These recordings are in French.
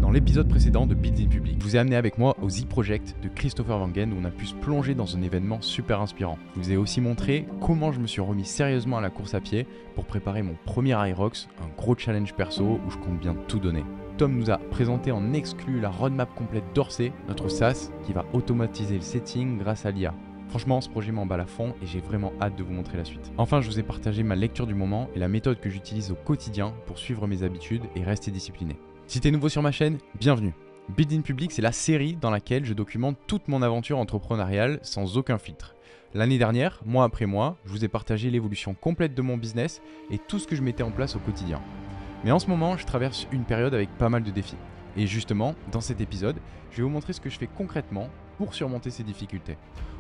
Dans l'épisode précédent de Build in Public, je vous ai amené avec moi au Z Project de Christopher Wangen où on a pu se plonger dans un événement super inspirant. Je vous ai aussi montré comment je me suis remis sérieusement à la course à pied pour préparer mon premier Hyrox, un gros challenge perso où je compte bien tout donner. Tom nous a présenté en exclu la roadmap complète d'Orsay, notre SaaS qui va automatiser le setting grâce à l'IA. Franchement, ce projet m'emballe à fond et j'ai vraiment hâte de vous montrer la suite. Enfin, je vous ai partagé ma lecture du moment et la méthode que j'utilise au quotidien pour suivre mes habitudes et rester discipliné. Si t'es nouveau sur ma chaîne, bienvenue. Build in Public, c'est la série dans laquelle je documente toute mon aventure entrepreneuriale sans aucun filtre. L'année dernière, mois après mois, je vous ai partagé l'évolution complète de mon business et tout ce que je mettais en place au quotidien. Mais en ce moment, je traverse une période avec pas mal de défis. Et justement, dans cet épisode, je vais vous montrer ce que je fais concrètement pour surmonter ces difficultés.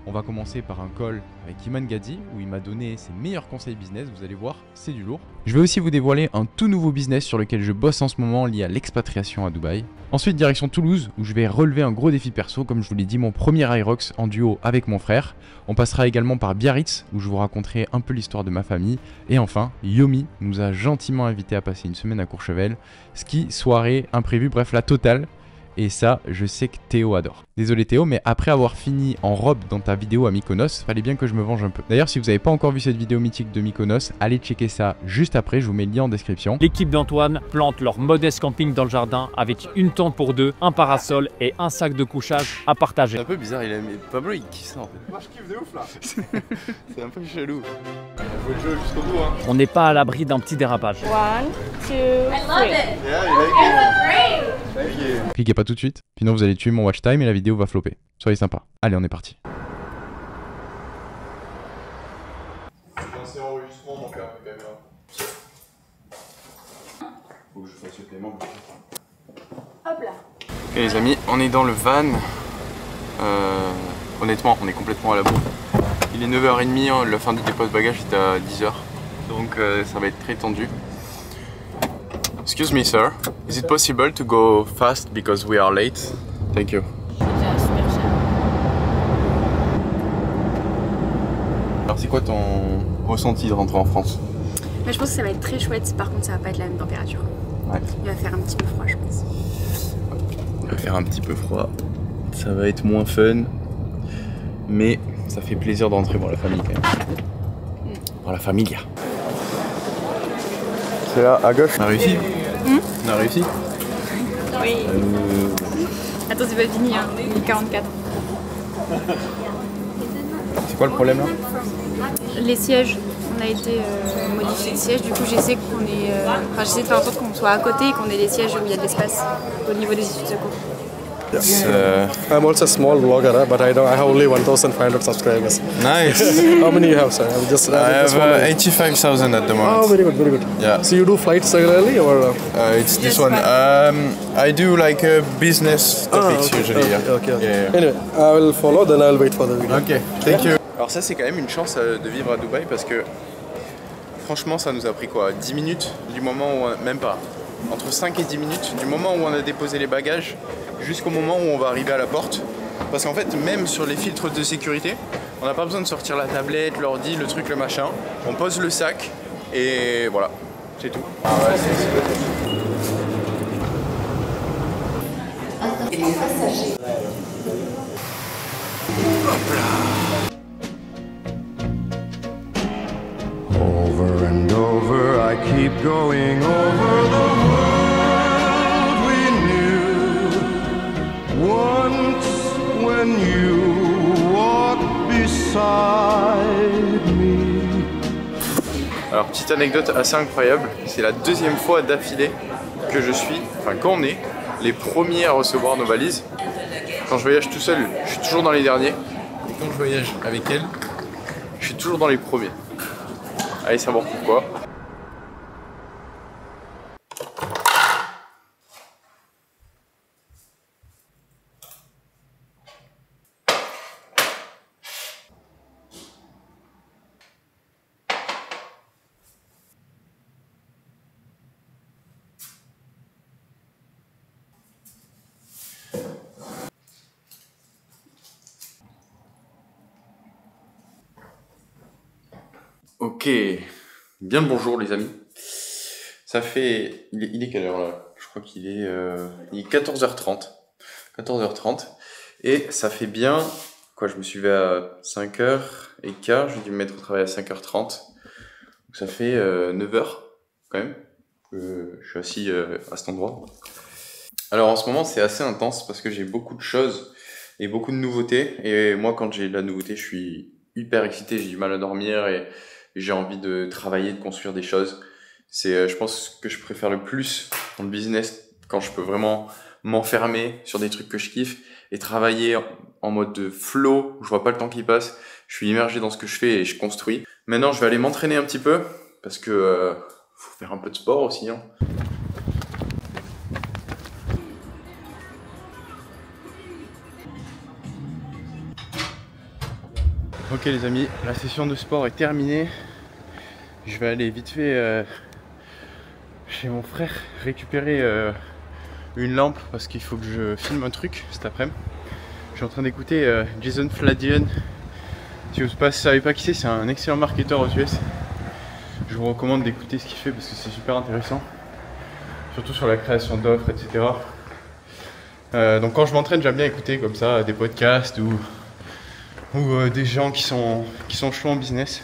On va commencer par un call avec Iman Gadi où il m'a donné ses meilleurs conseils business, vous allez voir, c'est du lourd. Je vais aussi vous dévoiler un tout nouveau business sur lequel je bosse en ce moment lié à l'expatriation à Dubaï. Ensuite, direction Toulouse où je vais relever un gros défi perso, comme je vous l'ai dit, mon premier Hyrox en duo avec mon frère. On passera également par Biarritz où je vous raconterai un peu l'histoire de ma famille. Et enfin, Yomi nous a gentiment invités à passer une semaine à Courchevel. Ski, soirée, imprévu, bref la totale. Et ça, je sais que Théo adore. Désolé Théo, mais après avoir fini en robe dans ta vidéo à Mykonos, fallait bien que je me venge un peu. D'ailleurs, si vous n'avez pas encore vu cette vidéo mythique de Mykonos, allez checker ça juste après, je vous mets le lien en description. L'équipe d'Antoine plante leur modeste camping dans le jardin avec une tente pour deux, un parasol et un sac de couchage à partager. C'est un peu bizarre, il a mis Pablo, il kiffe ça en fait. Moi je kiffe de ouf là. C'est un peu chelou. Il faut le jeu jusqu'au bout hein. On n'est pas à l'abri d'un petit dérapage. 1, 2, 3. Yeah, you like it. Thank you. Cliquez pas tout de suite, sinon vous allez tuer mon watch time et la vidéo va flopper. Soyez sympa. Allez, on est parti. C'est enregistrement mon père, quand même. Faut que je fasse le paiement. Hop là. Ok les amis, on est dans le van. Honnêtement, on est complètement à la bourre. Il est 9h30, hein, la fin du dépôt de bagages était à 10h. Donc ça va être très tendu. Excuse me sir, is it possible to go fast because we are late? Thank you. Alors c'est quoi ton ressenti de rentrer en France? Mais je pense que ça va être très chouette, par contre ça va pas être la même température. Ouais. Il va faire un petit peu froid je pense. Il va faire un petit peu froid, ça va être moins fun, mais ça fait plaisir de rentrer voir la famille quand même. Voir la famille. C'est là, à gauche. On a réussi. On a réussi. Oui. Attends, c'est pas fini, hein. 44. C'est quoi le problème là? Les sièges, on a été modifié de sièges, du coup j'essaie qu'on ait. J'essaie de faire en sorte qu'on soit à côté et qu'on ait des sièges où il y a de l'espace au niveau des issues de secours. I'm also a small vlogger, but I have only 1,500 subscribers. Nice. How many you have, sir? I have 85,000 at the moment. Oh, very good, very good. Yeah. So you do flights regularly, or? It's this one. I do like business topics usually. Okay. Yeah. Anyway, I will follow, then I will wait for the video. Ok, thank you. Alors ça c'est quand même une chance de vivre à Dubaï parce que franchement ça nous a pris quoi 10 minutes du moment où même pas. Entre 5 et 10 minutes du moment où on a déposé les bagages jusqu'au moment où on va arriver à la porte. Parce qu'en fait même sur les filtres de sécurité, on n'a pas besoin de sortir la tablette, l'ordi, le truc, le machin. On pose le sac et voilà, c'est tout. Ah ouais, c'est Over and over, I keep going over the world we knew. Once when you walked beside me. Alors petite anecdote assez incroyable, c'est la deuxième fois d'affilée que qu'on est les premiers à recevoir nos valises. Quand je voyage tout seul, je suis toujours dans les derniers. Et quand je voyage avec elle, je suis toujours dans les premiers. Allez savoir pourquoi. Ok, bien le bonjour les amis. Ça fait... Il est quelle heure là? Je crois qu'il est, 14h30. 14h30. Et ça fait bien, quoi, je me suis levé à 5h15, j'ai dû me mettre au travail à 5h30. Donc ça fait 9h quand même. Je suis assis à cet endroit. Alors en ce moment c'est assez intense parce que j'ai beaucoup de choses et beaucoup de nouveautés. Et moi quand j'ai de la nouveauté je suis hyper excité, j'ai du mal à dormir et j'ai envie de travailler, de construire des choses. C'est je pense que je préfère le plus dans le business quand je peux vraiment m'enfermer sur des trucs que je kiffe et travailler en mode de flow, je vois pas le temps qui passe, je suis immergé dans ce que je fais et je construis. Maintenant je vais aller m'entraîner un petit peu parce que faut faire un peu de sport aussi, hein. Ok les amis, la session de sport est terminée. Je vais aller vite fait chez mon frère récupérer une lampe parce qu'il faut que je filme un truc cet après-midi. Je suis en train d'écouter Jason Fladian. Si vous ne savez pas qui c'est un excellent marketeur aux US. Je vous recommande d'écouter ce qu'il fait parce que c'est super intéressant. Surtout sur la création d'offres, etc. Donc quand je m'entraîne, j'aime bien écouter comme ça des podcasts ou des gens qui sont chauds en business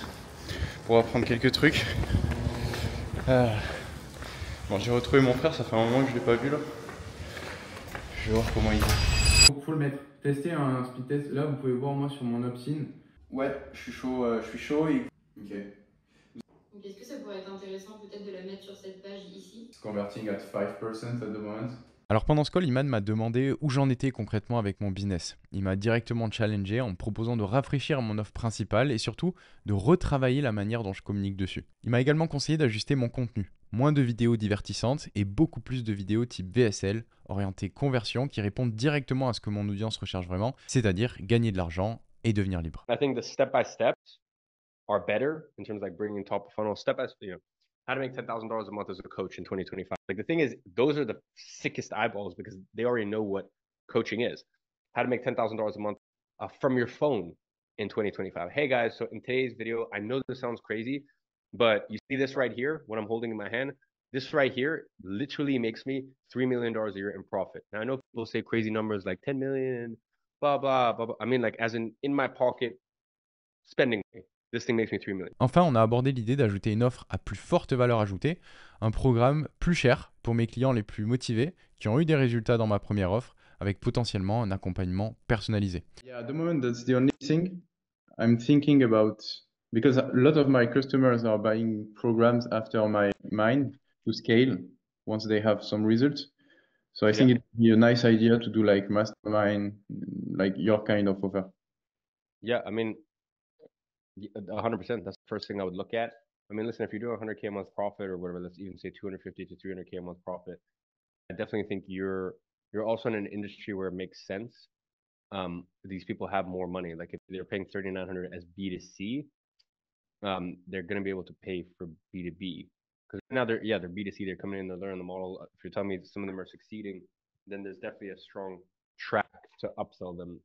pour apprendre quelques trucs. Bon, j'ai retrouvé mon frère, ça fait un moment que je ne l'ai pas vu là. Je vais voir comment il est. Faut le mettre. Tester un speed test. Là, vous pouvez voir moi sur mon opt-in. Ouais, je suis chaud et... Ok. Donc est-ce que ça pourrait être intéressant peut-être de la mettre sur cette page ici? It's converting at 5% at the moment. Alors pendant ce call, Iman m'a demandé où j'en étais concrètement avec mon business. Il m'a directement challengé en me proposant de rafraîchir mon offre principale et surtout de retravailler la manière dont je communique dessus. Il m'a également conseillé d'ajuster mon contenu. Moins de vidéos divertissantes et beaucoup plus de vidéos type VSL, orientées conversion, qui répondent directement à ce que mon audience recherche vraiment, c'est-à-dire gagner de l'argent et devenir libre. I think the step-by-steps are better in terms of like bringing top of funnel, how to make $10,000 a month as a coach in 2025. Like the thing is, those are the sickest eyeballs because they already know what coaching is. How to make $10,000 a month from your phone in 2025. Hey guys, so in today's video, I know this sounds crazy, but you see this right here, what I'm holding in my hand, this right here literally makes me $3 million a year in profit. Now I know people say crazy numbers like 10 million, blah, blah, blah, blah. I mean like as in my pocket spending. This thing makes me 3 million. Enfin, on a abordé l'idée d'ajouter une offre à plus forte valeur ajoutée, un programme plus cher pour mes clients les plus motivés qui ont eu des résultats dans ma première offre avec potentiellement un accompagnement personnalisé. Yeah, at the moment that's the only thing I'm thinking about because a lot of my customers are buying programs after mine to scale once they have some results. So I think it would be a nice idea to do like mastermind, like your kind of offer. Yeah, I mean 100%. That's the first thing I would look at. I mean, listen, if you're doing 100K a month profit or whatever, let's even say 250 to 300K a month profit, I definitely think you're also in an industry where it makes sense. These people have more money. Like if they're paying $3,900 as B2C, they're going to be able to pay for B2B. Because now they're B2C, they're coming in, they're learning the model. If you're telling me some of them are succeeding, then there's definitely a strong track to upsell them.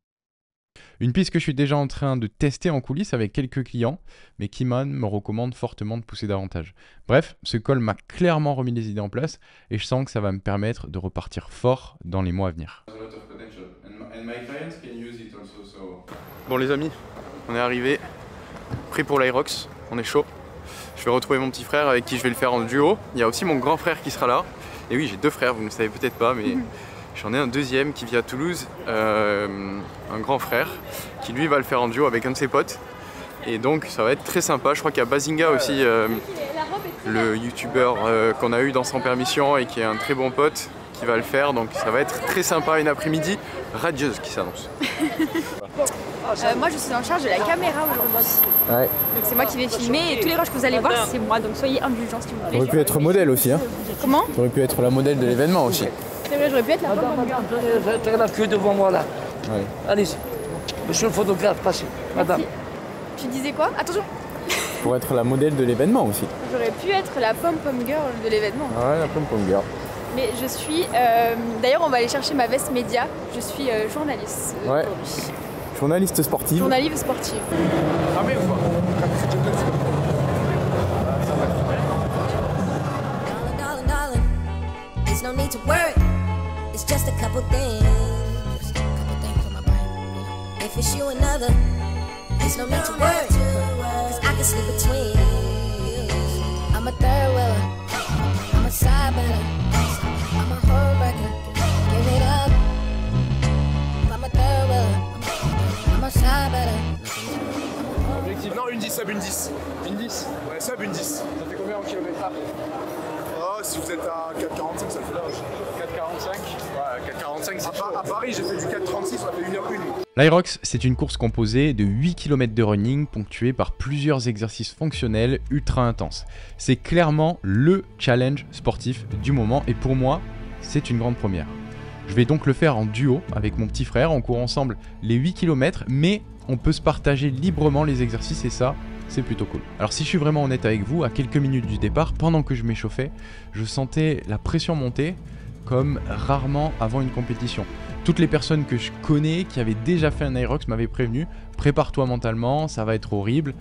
Une piste que je suis déjà en train de tester en coulisses avec quelques clients, mais qu'Iman me recommande fortement de pousser davantage. Bref, ce call m'a clairement remis les idées en place et je sens que ça va me permettre de repartir fort dans les mois à venir. Bon les amis, on est arrivé, prêt pour l'Aerox, on est chaud. Je vais retrouver mon petit frère avec qui je vais le faire en duo. Il y a aussi mon grand frère qui sera là. Et oui, j'ai deux frères, vous ne le savez peut-être pas, mais... J'en ai un deuxième qui vit à Toulouse, un grand frère, qui lui va le faire en duo avec un de ses potes. Et donc ça va être très sympa. Je crois qu'il y a Bazinga aussi, le youtubeur qu'on a eu dans Sans Permission et qui est un très bon pote qui va le faire. Donc ça va être très sympa, une après-midi radieuse qui s'annonce. Moi je suis en charge de la caméra aujourd'hui. Ouais. Donc c'est moi qui vais filmer et tous les rushs que vous allez voir c'est moi. Donc soyez indulgents si vous voulez. J'aurais pu être modèle aussi. Hein. Comment? J'aurais pu être la modèle de l'événement aussi. C'est vrai, j'aurais pu être la femme. T'as la queue devant moi là. Ouais. Allez-y. Monsieur le photographe, passez. Madame. Tu disais quoi? Attention. Pour être la modèle de l'événement aussi. J'aurais pu être la pom-pom girl de l'événement. Ouais, la pom-pom girl. Mais je suis... D'ailleurs, on va aller chercher ma veste média. Je suis journaliste ouais. aujourd'hui. Journaliste sportive. Journaliste sportive. Ramé ou pas? It's no need to worry. It's just a couple things. On my brain. If it's you another, there's no need to worry. Cause I can sleep between. I'm a third wheeler. I'm a side better. I'm a homewrecker. Give it up. I'm a third wheeler. I'm a side better. Objectif, non, une 10, sub une 10. Une 10 Ouais, sub une 10. Ça fait combien en kilomètre? Oh, si vous êtes à 4,45, ça fait large. 4,45 Ouais, 4,45 c'est chaud. À Paris, j'ai fait du 4,36, ça fait 1h01. L'Irox, c'est une course composée de 8 km de running ponctuée par plusieurs exercices fonctionnels ultra intenses. C'est clairement le challenge sportif du moment et pour moi, c'est une grande première. Je vais donc le faire en duo avec mon petit frère, on court ensemble les 8 km, mais on peut se partager librement les exercices et ça, c'est plutôt cool. Alors si je suis vraiment honnête avec vous, à quelques minutes du départ, pendant que je m'échauffais, je sentais la pression monter comme rarement avant une compétition. Toutes les personnes que je connais qui avaient déjà fait un Irox m'avaient prévenu, prépare-toi mentalement, ça va être horrible.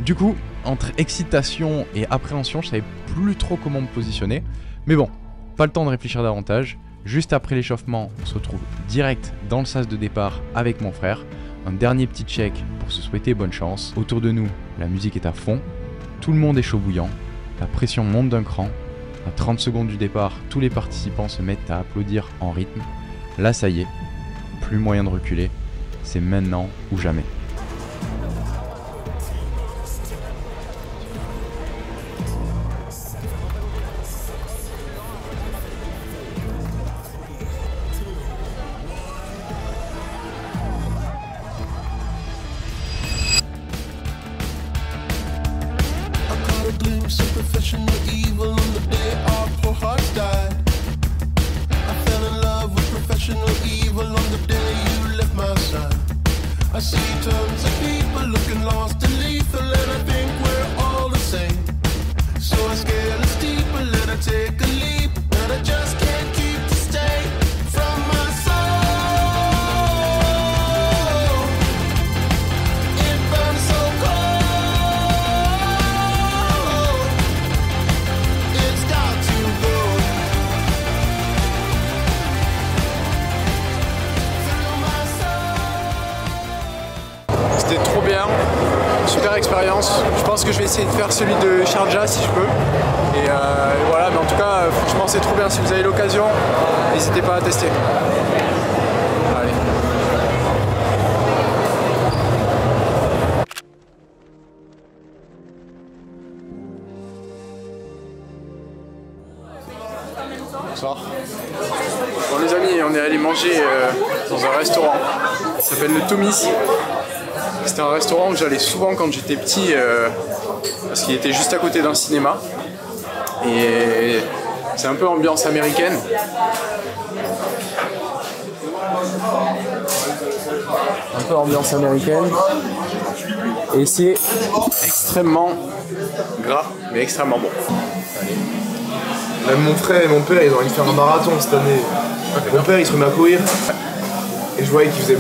Du coup, entre excitation et appréhension, je savais plus trop comment me positionner. Mais bon, pas le temps de réfléchir davantage. Juste après l'échauffement, on se retrouve direct dans le sas de départ avec mon frère. Un dernier petit check pour se souhaiter bonne chance. Autour de nous, la musique est à fond. Tout le monde est chaud bouillant. La pression monte d'un cran. À 30 secondes du départ, tous les participants se mettent à applaudir en rythme. Là, ça y est, plus moyen de reculer. C'est maintenant ou jamais. I see tons of people looking lost and lethal, and I think we're all the same. So I scale a steeple and I take a leap, but I just can't keep the state from my soul. It burns so cold. It's got to go. C'était trop bien, super expérience. Je pense que je vais essayer de faire celui de Sharjah si je peux. Et voilà, mais en tout cas, franchement, c'est trop bien. Si vous avez l'occasion, n'hésitez pas à tester. Allez. Bonsoir. Bon les amis, on est allé manger dans un restaurant. Ça s'appelle le Tommy's. C'était un restaurant où j'allais souvent quand j'étais petit parce qu'il était juste à côté d'un cinéma. Et c'est un peu ambiance américaine. Un peu ambiance américaine. Et c'est extrêmement gras, mais extrêmement bon. Même mon frère et mon père, ils ont envie de faire un marathon cette année. Mon père, il se remet à courir. Et je voyais qu'il faisait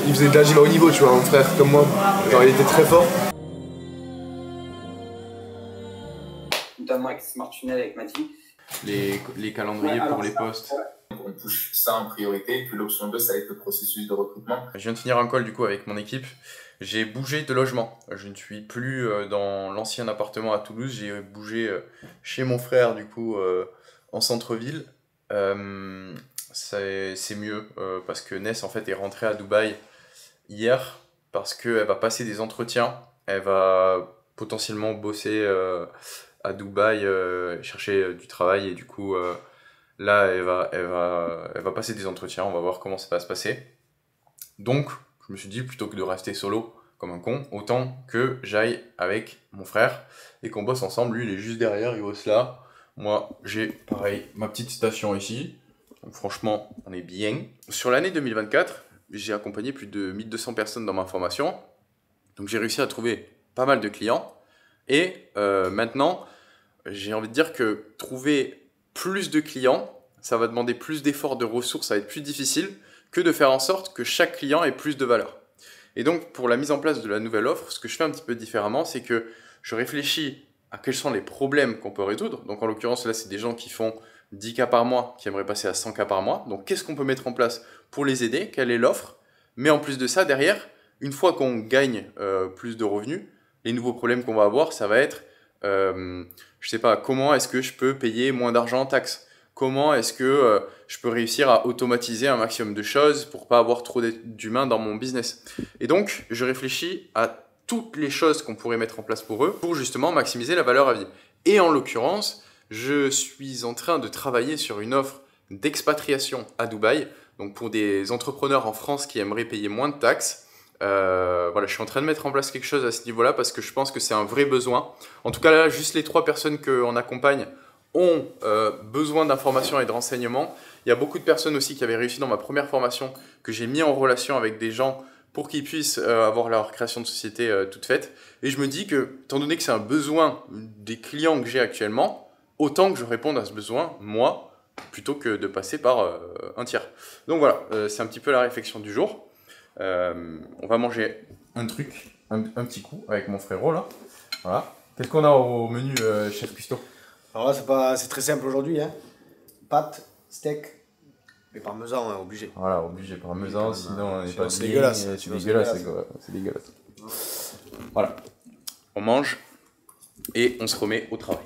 il faisait de la gym à haut niveau, tu vois, mon frère comme moi. Genre, il était très fort. Notamment avec Smart Tunnel avec Mati. Les calendriers pour les postes. On push ça en priorité, puis l'option 2, ça va être le processus de recrutement. Je viens de finir un call du coup avec mon équipe. J'ai bougé de logement. Je ne suis plus dans l'ancien appartement à Toulouse. J'ai bougé chez mon frère du coup en centre-ville. C'est mieux parce que Ness en fait est rentrée à Dubaï hier parce qu'elle va passer des entretiens. Elle va potentiellement bosser à Dubaï, chercher du travail et du coup là elle va passer des entretiens. On va voir comment ça va se passer. Donc je me suis dit, plutôt que de rester solo comme un con, autant que j'aille avec mon frère et qu'on bosse ensemble. Lui, il est juste derrière, il bosse là. Moi, j'ai, pareil, ma petite station ici. Donc, franchement, on est bien. Sur l'année 2024, j'ai accompagné plus de 1200 personnes dans ma formation. Donc, j'ai réussi à trouver pas mal de clients. Et maintenant, j'ai envie de dire que trouver plus de clients, ça va demander plus d'efforts, de ressources, ça va être plus difficile que de faire en sorte que chaque client ait plus de valeur. Et donc, pour la mise en place de la nouvelle offre, ce que je fais un petit peu différemment, c'est que je réfléchis à quels sont les problèmes qu'on peut résoudre. Donc, en l'occurrence, là, c'est des gens qui font 10 cas par mois qui aimeraient passer à 100 cas par mois. Donc qu'est-ce qu'on peut mettre en place pour les aider? Quelle est l'offre? Mais en plus de ça, derrière, une fois qu'on gagne plus de revenus, les nouveaux problèmes qu'on va avoir, ça va être, je sais pas, comment est-ce que je peux payer moins d'argent en taxes? Comment est-ce que je peux réussir à automatiser un maximum de choses pour pas avoir trop d'humains dans mon business? Et donc, je réfléchis à toutes les choses qu'on pourrait mettre en place pour eux pour justement maximiser la valeur à vie. Et en l'occurrence, je suis en train de travailler sur une offre d'expatriation à Dubaï, donc pour des entrepreneurs en France qui aimeraient payer moins de taxes. Voilà, je suis en train de mettre en place quelque chose à ce niveau-là parce que je pense que c'est un vrai besoin. En tout cas, là, juste les 3 personnes qu'on accompagne ont besoin d'informations et de renseignements. Il y a beaucoup de personnes aussi qui avaient réussi dans ma première formation que j'ai mis en relation avec des gens pour qu'ils puissent avoir leur création de société toute faite. Et je me dis que, étant donné que c'est un besoin des clients que j'ai actuellement, autant que je réponde à ce besoin, moi, plutôt que de passer par un tiers. Donc voilà, c'est un petit peu la réflexion du jour. On va manger un truc, un petit coup avec mon frérot là. Voilà. Qu'est-ce qu'on a au menu, chef Custo? Alors là, c'est très simple aujourd'hui. Hein. Pâtes, steak, mais parmesan, hein, obligé. Voilà, obligé parmesan, sinon on n'est pas c'est dégueulasse. C'est dégueulasse, c'est dégueulasse. Voilà. On mange et on se remet au travail.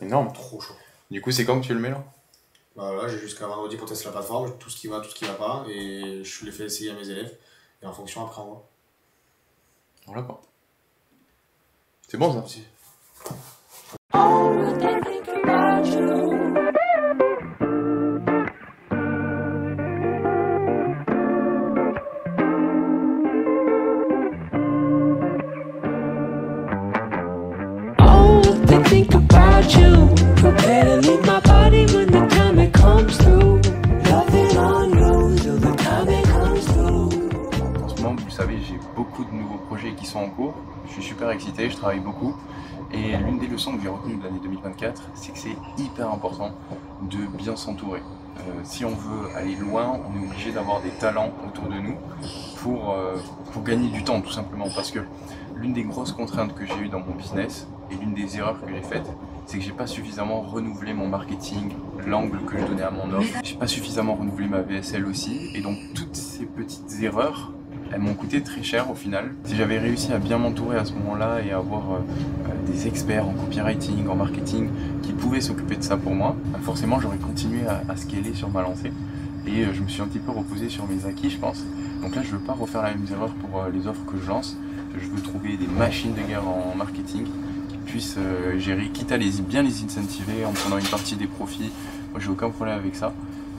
Énorme. Trop chaud. Du coup, c'est quand que tu le mets là? Bah là, j'ai jusqu'à vendredi pour tester la plateforme, tout ce qui va, tout ce qui va pas, et je les fais essayer à mes élèves, et en fonction après on voit. Voilà quoi. C'est bon ça? Beaucoup de nouveaux projets qui sont en cours, je suis super excité, je travaille beaucoup et l'une des leçons que j'ai retenues de l'année 2024, c'est que c'est hyper important de bien s'entourer. Si on veut aller loin, on est obligé d'avoir des talents autour de nous pour gagner du temps tout simplement, parce que l'une des grosses contraintes que j'ai eues dans mon business et l'une des erreurs que j'ai faites, c'est que j'ai pas suffisamment renouvelé mon marketing, l'angle que je donnais à mon offre, j'ai pas suffisamment renouvelé ma VSL aussi, et donc toutes ces petites erreurs, elles m'ont coûté très cher au final. Si j'avais réussi à bien m'entourer à ce moment-là et à avoir des experts en copywriting, en marketing qui pouvaient s'occuper de ça pour moi, forcément j'aurais continué à scaler sur ma lancée. Et je me suis un petit peu reposé sur mes acquis, je pense. Donc là, je veux pas refaire la même erreur pour les offres que je lance. Je veux trouver des machines de guerre en marketing qui puissent gérer, quitte à bien les incentiver en prenant une partie des profits. Moi, j'ai aucun problème avec ça.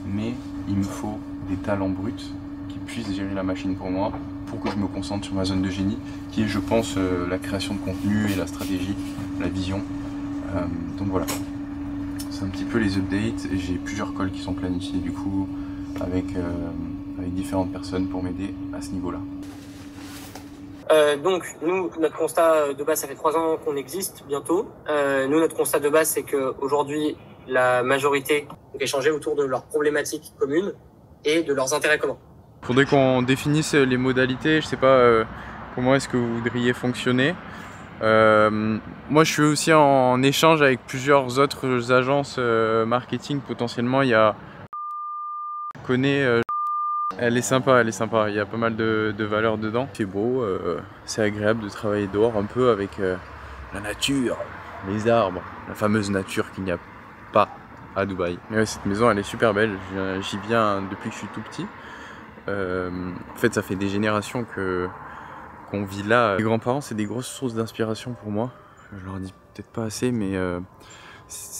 Mais il me faut des talents bruts puisse gérer la machine pour moi, pour que je me concentre sur ma zone de génie, qui est, je pense, la création de contenu et la stratégie, la vision. Donc voilà, c'est un petit peu les updates. J'ai plusieurs calls qui sont planifiés du coup avec différentes personnes pour m'aider à ce niveau-là. Donc nous, notre constat de base, ça fait 3 ans qu'on existe bientôt. Nous, notre constat de base, c'est qu'aujourd'hui, la majorité ont échangé autour de leurs problématiques communes et de leurs intérêts communs. Faudrait qu'on définisse les modalités, je sais pas comment est-ce que vous voudriez fonctionner. Moi je suis aussi en échange avec plusieurs autres agences marketing potentiellement. Il y a elle est sympa, il y a pas mal de valeurs dedans. C'est beau, c'est agréable de travailler dehors un peu avec la nature, les arbres, la fameuse nature qu'il n'y a pas à Dubaï. Mais ouais, cette maison elle est super belle, j'y viens depuis que je suis tout petit. En fait, ça fait des générations qu'on vit là. Les grands-parents, c'est des grosses sources d'inspiration pour moi. Je leur dis peut-être pas assez, mais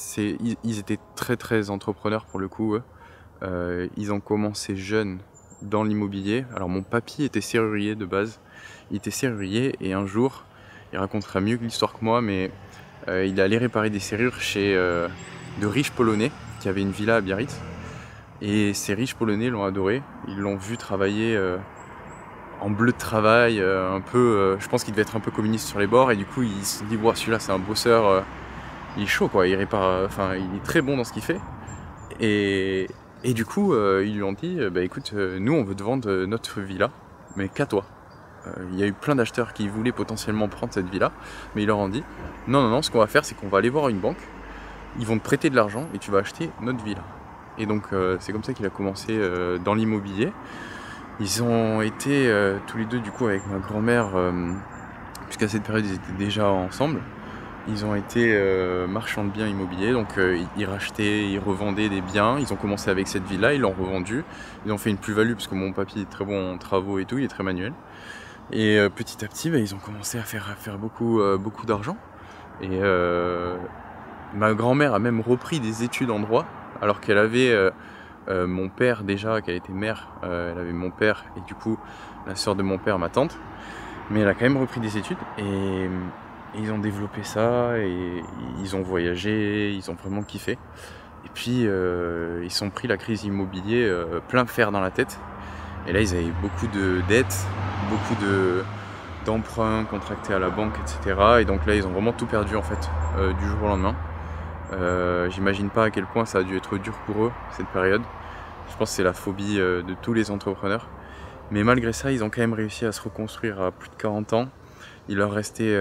ils étaient très entrepreneurs pour le coup. Ils ont commencé jeunes dans l'immobilier. Alors mon papy était serrurier de base. Il était serrurier et un jour, il racontera mieux que l'histoire que moi, mais il est allé réparer des serrures chez de riches Polonais qui avaient une villa à Biarritz. Et ces riches Polonais l'ont adoré, ils l'ont vu travailler en bleu de travail, un peu, je pense qu'il devait être un peu communiste sur les bords, et du coup ils se sont dit, wow, celui-là c'est un bosseur, il est chaud quoi, il répare, il est très bon dans ce qu'il fait. Et du coup ils lui ont dit, bah écoute, nous on veut te vendre notre villa, mais qu'à toi. il y a eu plein d'acheteurs qui voulaient potentiellement prendre cette villa, mais ils leur ont dit non, ce qu'on va faire c'est qu'on va aller voir une banque, ils vont te prêter de l'argent et tu vas acheter notre villa. Et donc c'est comme ça qu'il a commencé dans l'immobilier. Ils ont été tous les deux du coup avec ma grand-mère, puisqu'à cette période ils étaient déjà ensemble, ils ont été marchands de biens immobiliers, donc ils rachetaient, ils revendaient des biens, ils ont commencé avec cette villa, ils l'ont revendue, ils ont fait une plus-value parce que mon papy est très bon en travaux et tout, il est très manuel. Et petit à petit ils ont commencé à faire beaucoup d'argent. Et ma grand-mère a même repris des études en droit, alors qu'elle avait mon père déjà, qu'elle était mère, elle avait mon père et du coup la sœur de mon père, ma tante, mais elle a quand même repris des études et ils ont développé ça et ils ont voyagé, ils ont vraiment kiffé. Et puis ils sont pris la crise immobilier plein fer dans la tête et là ils avaient beaucoup de dettes, beaucoup d'emprunts contractés à la banque, etc. Et donc là ils ont vraiment tout perdu en fait du jour au lendemain. J'imagine pas à quel point ça a dû être dur pour eux cette période. Je pense que c'est la phobie de tous les entrepreneurs. Mais malgré ça, ils ont quand même réussi à se reconstruire à plus de 40 ans. Il leur restait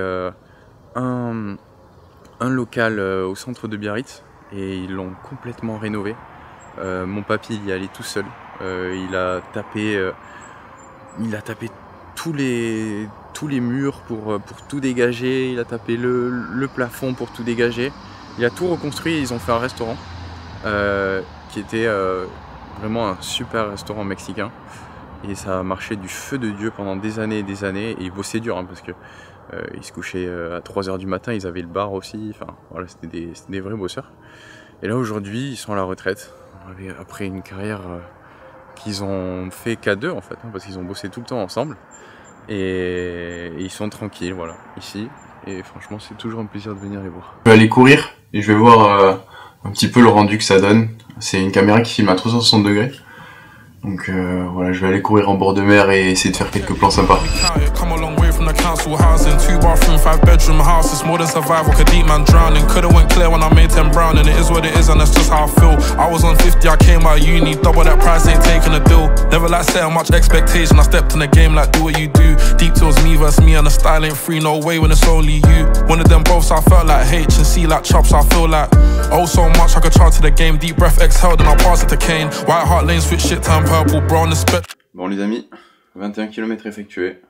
un local au centre de Biarritz et ils l'ont complètement rénové. Mon papy il y allait tout seul. Il a tapé tous les murs pour tout dégager. Il a tapé le plafond pour tout dégager. Il a tout reconstruit et ils ont fait un restaurant qui était vraiment un super restaurant mexicain. Et ça a marché du feu de Dieu pendant des années et des années. Et ils bossaient dur parce que ils se couchaient à 3 h du matin, ils avaient le bar aussi. Enfin voilà, c'était des vrais bosseurs. Et là aujourd'hui, ils sont à la retraite. Après une carrière qu'ils ont fait qu'à deux en fait, parce qu'ils ont bossé tout le temps ensemble. Et ils sont tranquilles, voilà, ici. Et franchement, c'est toujours un plaisir de venir les voir. Je vais aller courir et je vais voir un petit peu le rendu que ça donne. C'est une caméra qui filme à 360 degrés. Donc voilà, je vais aller courir en bord de mer et essayer de faire quelques plans sympas. From the council housing, 2 bathroom, 5 bedroom house. It's more than survival, could deep man drowning. Coulda went clear when I made 10 brown, and it is what it is, and that's just how I feel. I was on 50, I came out uni, double that price, ain't taking a deal. Never like setting much expectation, I stepped in the game like do what you do. Deep tills me versus me, and the style ain't free, no way when it's only you. One of them both, so I felt like H and C like chops, so I feel like oh so much I could charge to the game. Deep breath, exhale, then I pass it to Kane. White Hart Lane, switch shit, turn purple, brown the spec. Bon les amis, 21 km effectués.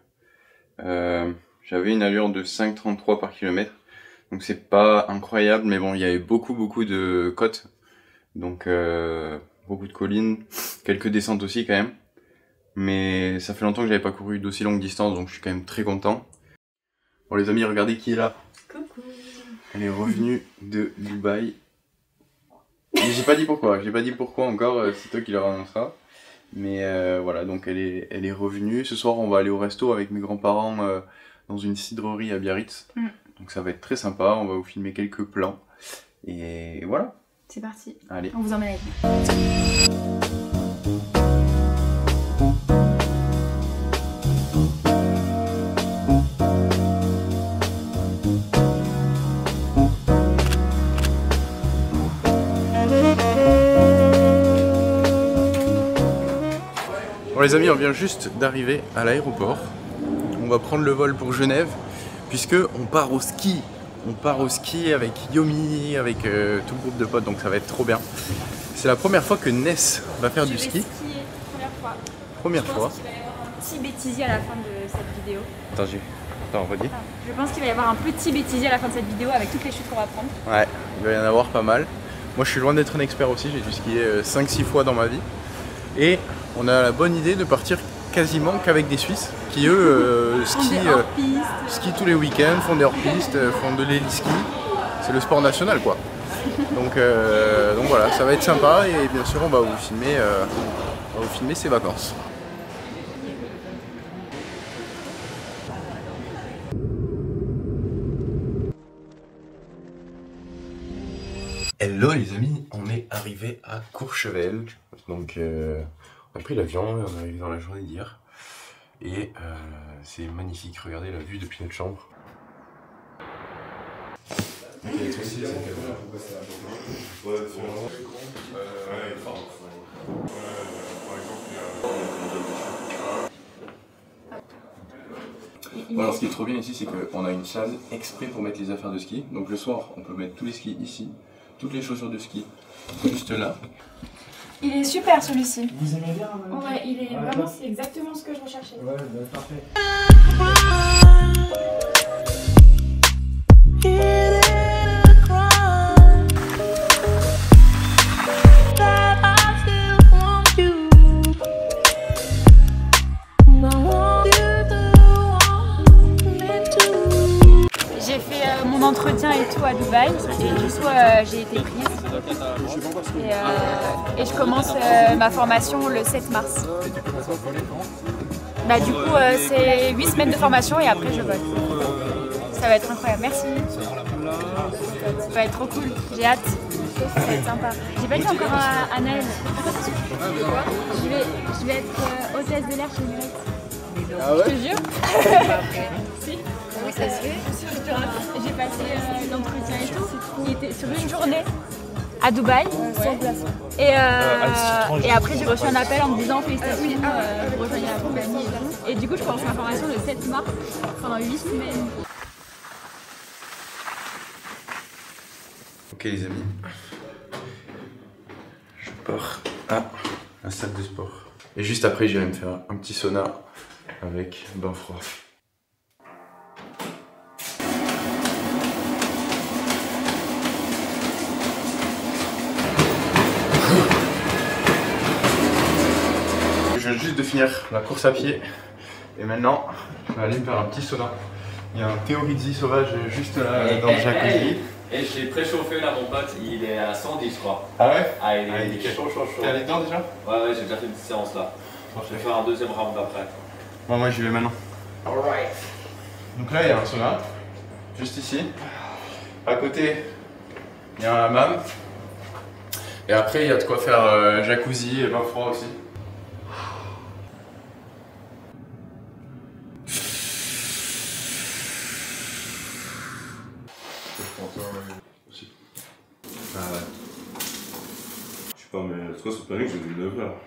J'avais une allure de 5,33 par kilomètre, donc c'est pas incroyable, mais bon, il y avait beaucoup de côtes, donc beaucoup de collines, quelques descentes aussi quand même, mais ça fait longtemps que j'avais pas couru d'aussi longue distance, donc je suis quand même très content. Bon les amis, regardez qui est là. Coucou. Elle est revenue de Dubaï. J'ai pas dit pourquoi encore, c'est toi qui leur annoncera. Mais voilà, donc elle est revenue. Ce soir, on va aller au resto avec mes grands-parents dans une cidrerie à Biarritz. Donc ça va être très sympa, on va vous filmer quelques plans. Et voilà. C'est parti. Allez. On vous emmène avec nous. Bon les amis, on vient juste d'arriver à l'aéroport. On va prendre le vol pour Genève, puisque on part au ski. On part au ski avec Yomi, avec tout le groupe de potes, donc ça va être trop bien. C'est la première fois que Ness va faire du ski. Skier, première fois. Je pense qu'il va y avoir un petit bêtisier à la fin de cette vidéo. Attends, redis. Je pense qu'il va y avoir un petit bêtisier à la fin de cette vidéo avec toutes les chutes qu'on va prendre. Ouais, il va y en avoir pas mal. Moi je suis loin d'être un expert aussi, j'ai dû skier 5-6 fois dans ma vie. Et on a la bonne idée de partir quasiment qu'avec des Suisses qui eux skient tous les week-ends, font des hors-pistes, font de l'héliski. C'est le sport national quoi. Donc voilà, ça va être sympa et bien sûr on va vous filmer ces vacances. Hello les amis, on est arrivé à Courchevel, donc on a pris l'avion, on est arrivé dans la journée d'hier, et c'est magnifique, regardez la vue depuis notre chambre. Alors ce qui est trop bien ici, c'est qu'on a une salle exprès pour mettre les affaires de ski. Donc le soir, on peut mettre tous les skis ici, toutes les chaussures de ski juste là. Il est super celui-ci. Vous aimez bien Ouais, il est vraiment, c'est exactement ce que je recherchais. Ouais, bah, parfait. J'ai fait mon entretien et tout à Dubaï et du coup j'ai été prise et je commence ma formation le 7 mars. Bah du coup c'est 8 semaines de formation et après je vole. Ça va être incroyable, merci. Ça va être trop cool, j'ai hâte. Ça va être sympa. J'ai pas dit encore à Naël. Je vais être hôtesse de l'air chez Emirates. Ah ouais? Je te jure. Si. Oui, ça se fait. J'ai passé l'entretien et tout. Il était sur une journée à Dubaï. Et après, j'ai reçu un appel en me disant félicitations, vous rejoignez la compagnie. Et du coup, je commence ma formation le 7 mars pendant 8 semaines. Ok les amis, je pars à la salle de sport. Et juste après, j'irai me faire un petit sauna avec bain froid. Je viens juste de finir la course à pied et maintenant je vais aller me faire un petit sauna. Il y a un Théorizzi sauvage juste là dans le jacuzzi. Et j'ai préchauffé là mon pote, il est à 110 je crois. Ah ouais? Ah il est chaud. T'es allé dedans déjà? Ouais j'ai déjà fait une petite séance là. Je vais faire un deuxième round après. Bon moi j'y vais maintenant. Alright. Donc là il y a un sauna, juste ici. À côté il y a un hammam. Et après il y a de quoi faire jacuzzi et bain froid aussi. Ah ouais. Je sais pas, mais c'est quoi ce planning? J'ai vu 9 heures.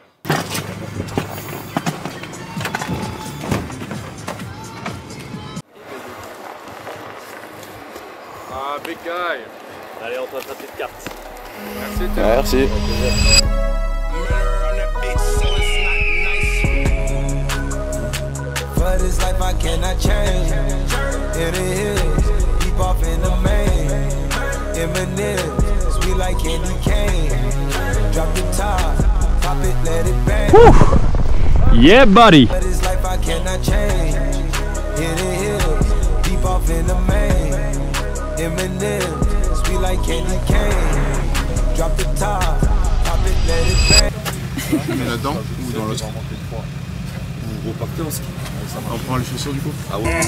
Ah, big guy. Allez, on passe la petite carte. Merci. Merci. For this life I cannot change. In the hills, deep off in the main. Eminem, sweet like candy cane. Drop the top, pop it, let it bang. Yeah, buddy. For this life I cannot change. In the hills, deep off in the main. Eminem, sweet like candy cane. Drop the top, pop it, let it bang. On est là-dedans ou dans l'autre? On repartait en ski. On prend les chaussures du coup? Ah ouais.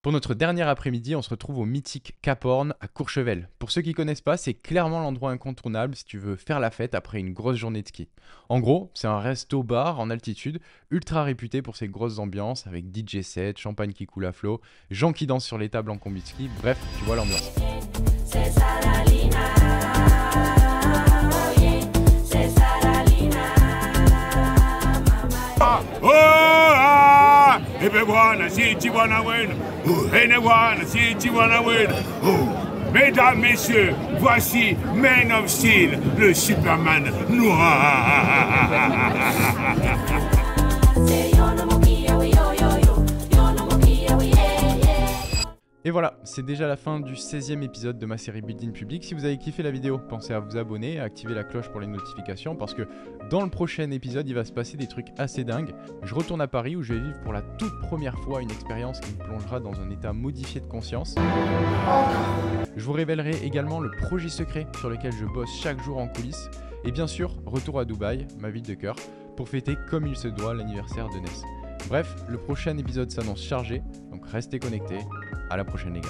Pour notre dernier après-midi, on se retrouve au mythique Cap Horn à Courchevel. Pour ceux qui connaissent pas, c'est clairement l'endroit incontournable si tu veux faire la fête après une grosse journée de ski. En gros, c'est un resto-bar en altitude, ultra réputé pour ses grosses ambiances avec DJ set, champagne qui coule à flot, gens qui dansent sur les tables en combi de ski, bref, tu vois l'ambiance. Mesdames, messieurs, voici Man of Steel, le Superman noir. Et voilà, c'est déjà la fin du 16e épisode de ma série Build-in Public. Si vous avez kiffé la vidéo, pensez à vous abonner et à activer la cloche pour les notifications parce que dans le prochain épisode, il va se passer des trucs assez dingues. Je retourne à Paris où je vais vivre pour la toute première fois une expérience qui me plongera dans un état modifié de conscience. Je vous révélerai également le projet secret sur lequel je bosse chaque jour en coulisses. Et bien sûr, retour à Dubaï, ma ville de cœur, pour fêter comme il se doit l'anniversaire de Ness. Bref, le prochain épisode s'annonce chargé, donc restez connectés. À la prochaine les gars.